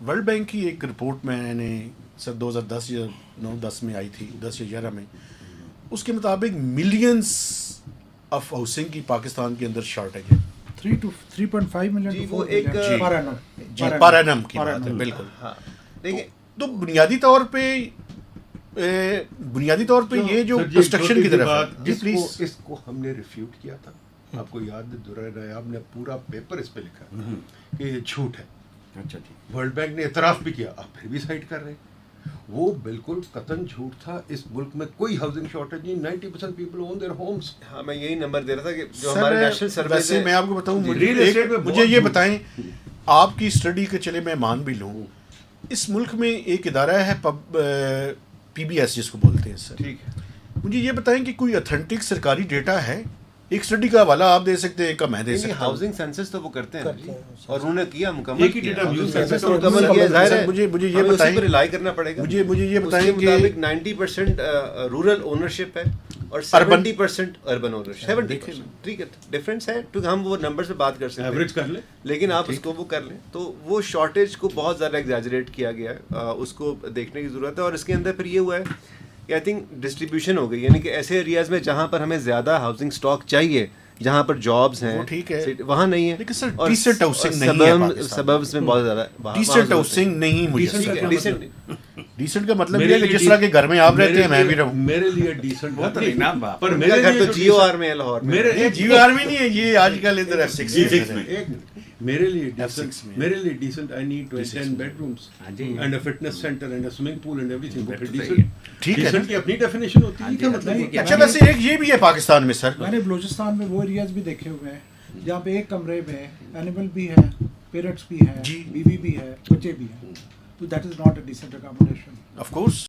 World bank کی ایک report میں نے سر 2010 یا 9-10 میں آئی تھی، 10 یا 11 میں، اس کے مطابق ملینز آف ہاؤسنگ کی پاکستان کے اندر شارٹیج ہے 3 to 3.5 million جی to وہ 4 ایک million per annum. جی پر اینم کی بات ہے، بالکل. ہاں دیکھیں تو بنیادی طور پہ یہ جو کنسٹرکشن کی طرف ہے، جی پلیز. اس کو ہم نے ریفیوٹ کیا تھا، آپ کو یاد ہے، آپ نے پورا پیپر اس پہ لکھا کہ یہ جھوٹ ہے. اچھا جی. ورلڈ بینک نے اعتراف بھی کیا، آپ پھر بھی سائٹ کر رہے ہیں. وہ بالکل قطعاً جھوٹ تھا. اس ملک میں کوئی ہاؤسنگ شارٹیج نہیں. 90% پیپل اون دیئر ہومس. ہاں میں یہی نمبر دے رہا تھا کہ جو ہمارے نیشنل سروے ویسے میں آپ کو بتاؤں، ریل اسٹیٹ میں مجھے یہ بتائیں، آپ کی اسٹڈی کے چلے میں مان بھی لوں، اس ملک میں ایک ادارہ ہے پی بی ایس جس کو بولتے ہیں سر. ٹھیک ہے، مجھے یہ بتائیں کہ کوئی اتھینٹک سرکاری ڈیٹا ہے؟ ایک اسٹڈی کا حوالہ آپ دے سکتے ہیں، ایک کا میں دے سکتا ہوں. ہاؤسنگ سینسس تو وہ کرتے ہیں جی، اور انہوں نے کیا مکمل ایک ہی ڈیٹا یوز کرتے ہیں. مکمل کیا. ظاہر ہے مجھے یہ ہمیں اسی بتائیں، پر ریلائی کرنا پڑے گا. مجھے یہ اس بتائیں کے کہ مطابق 90% رورل اونرشپ ہے اور 70% اربن اونرشپ. 70%. ٹھیک ہے، ڈفرینس ہے کیونکہ ہم وہ نمبر سے بات کر سکتے ہیں، ایوریج کر لیں، لیکن آپ اس کو وہ کر لیں تو وہ شارٹیج کو بہت زیادہ ایگزیجریٹ کیا گیا ہے. اس کو دیکھنے کی ضرورت ہے. اور اس کے اندر پھر یہ ہوا ہے کہ آئی تھنک ڈسٹریبیوشن ہو گئی، یعنی کہ ایسے ایریاز میں جہاں پر ہمیں زیادہ ہاؤسنگ اسٹاک چاہیے، جہاں پر جابس ہیں، ٹھیک ہے، وہاں نہیں ہے. لیکن سر ڈیسنٹ ہاؤسنگ نہیں ہے پاکستان. سبربس میں بہت زیادہ ڈیسنٹ ہاؤسنگ نہیں. مجھے ڈیسنٹ ڈیسنٹ کا مطلب یہ ہے کہ جس طرح کے گھر میں آپ رہتے ہیں میں بھی رہوں. میرے لیے ڈیسنٹ وہ تو نہیں نا باپ. پر میرا گھر تو جیو آر میں ہے لاہور میں. یہ جیو آرمی نہیں ہے، یہ آج کل ادھر F6 میں ہے. میرے لیے decent I need 10 bedrooms and a fitness centre and a swimming pool and everything. ٹھیک ہے، ڈیسنٹ کی اپنی ڈیفینیشن ہوتی ہے. کیا مطلب؟ اچھا ویسے ایک یہ بھی ہے پاکستان میں سر، میں نے بلوچستان میں وہ ایریاز بھی دیکھے ہوئے ہیں جہاں پہ ایک کمرے میں اینیمل بھی ہے، پیرٹس بھی ہیں، جی، بیوی بھی ہے، بچے بھی ہیں. تو that is not a decent accommodation. Of course.